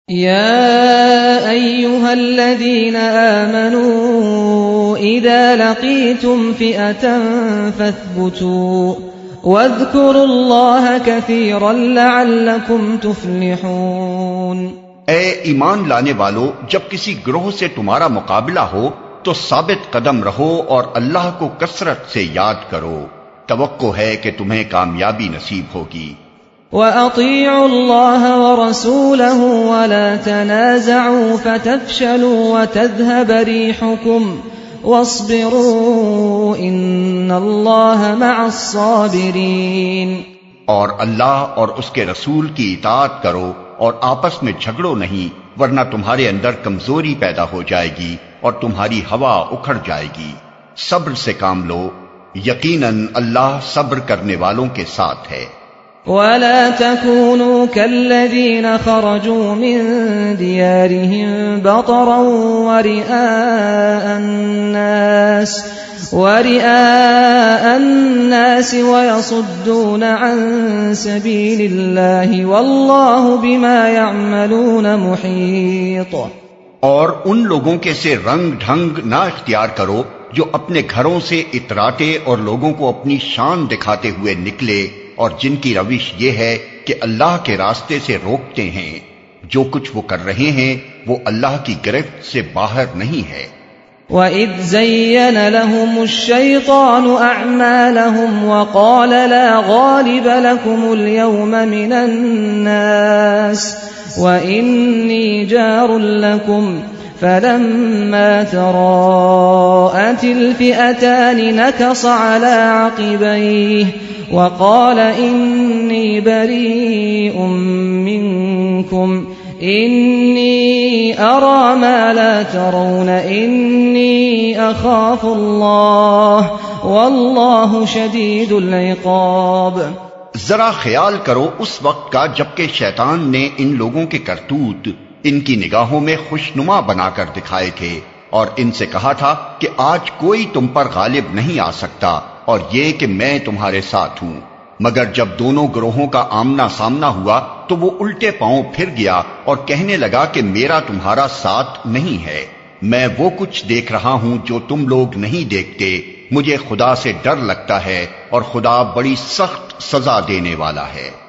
يا أيها الذين آمنوا إذا لقيتم فئة فاثبتوا واذكروا الله كثيرا لعلكم تفلحون۔ اے ایمان لانے والو، جب کسی گروہ سے تمہارا مقابلہ ہو تو ثابت قدم رہو اور اللہ کو کثرت سے یاد کرو، توقع ہے کہ تمہیں کامیابی نصیب ہوگی۔ وَأَطِيعُوا اللَّهَ وَرَسُولَهُ وَلَا تَنَازَعُوا فَتَفْشَلُوا وَتَذْهَبَ رِيحُكُمْ وَاصْبِرُوا إِنَّ اللَّهَ مَعَ الصَّابِرِينَ۔ اور اللہ اور اس کے رسول کی اطاعت کرو اور آپس میں جھگڑو نہیں، ورنہ تمہارے اندر کمزوری پیدا ہو جائے گی اور تمہاری ہوا اکھڑ جائے گی۔ صبر سے کام لو، یقیناً اللہ صبر کرنے والوں کے ساتھ ہے۔ وَلَا تَكُونُوا كَالَّذِينَ خَرَجُوا مِن دِيَارِهِمْ بَطَرًا وَرِئَاءَ النَّاسِ وَيَصُدُّونَ عَن سَبِيلِ اللَّهِ وَاللَّهُ بِمَا يَعْمَلُونَ مُحِيطٌ۔ اور ان لوگوں کے سے رنگ ڈھنگ نہ اختیار کرو جو اپنے گھروں سے اتراتے اور لوگوں کو اپنی شان دکھاتے ہوئے نکلے، اور جن کی روش یہ ہے کہ اللہ کے راستے سے روکتے ہیں۔ جو کچھ وہ کر رہے ہیں وہ اللہ کی گرفت سے باہر نہیں ہے۔ وَإِذْ زَيَّنَ لَهُمُ الشَّيْطَانُ أَعْمَالَهُمْ وَقَالَ لَا غَالِبَ لَكُمُ الْيَوْمَ مِنَ النَّاسِ وَإِنِّي جَارٌ لَكُمْ فَلَمَّا تَرَاءَتِ الْفِئَتَانِ نَكَصَ عَلَى عَقِبَيْهِ وَقَالَ إِنِّي بَرِيءٌ مِّنكُمْ إِنِّي أَرَى مَا لَا تَرَوْنَ إِنِّي أَخَافُ اللَّهَ وَاللَّهُ شَدِيدُ الْعِقَابِ۔ ذرا خیال کرو اس وقت کا جبکہ شیطان نے ان لوگوں کے کرتوت ان کی نگاہوں میں خوشنما بنا کر دکھائے تھے، اور ان سے کہا تھا کہ آج کوئی تم پر غالب نہیں آ سکتا، اور یہ کہ میں تمہارے ساتھ ہوں۔ مگر جب دونوں گروہوں کا آمنا سامنا ہوا تو وہ الٹے پاؤں پھر گیا اور کہنے لگا کہ میرا تمہارا ساتھ نہیں ہے، میں وہ کچھ دیکھ رہا ہوں جو تم لوگ نہیں دیکھتے، مجھے خدا سے ڈر لگتا ہے اور خدا بڑی سخت سزا دینے والا ہے۔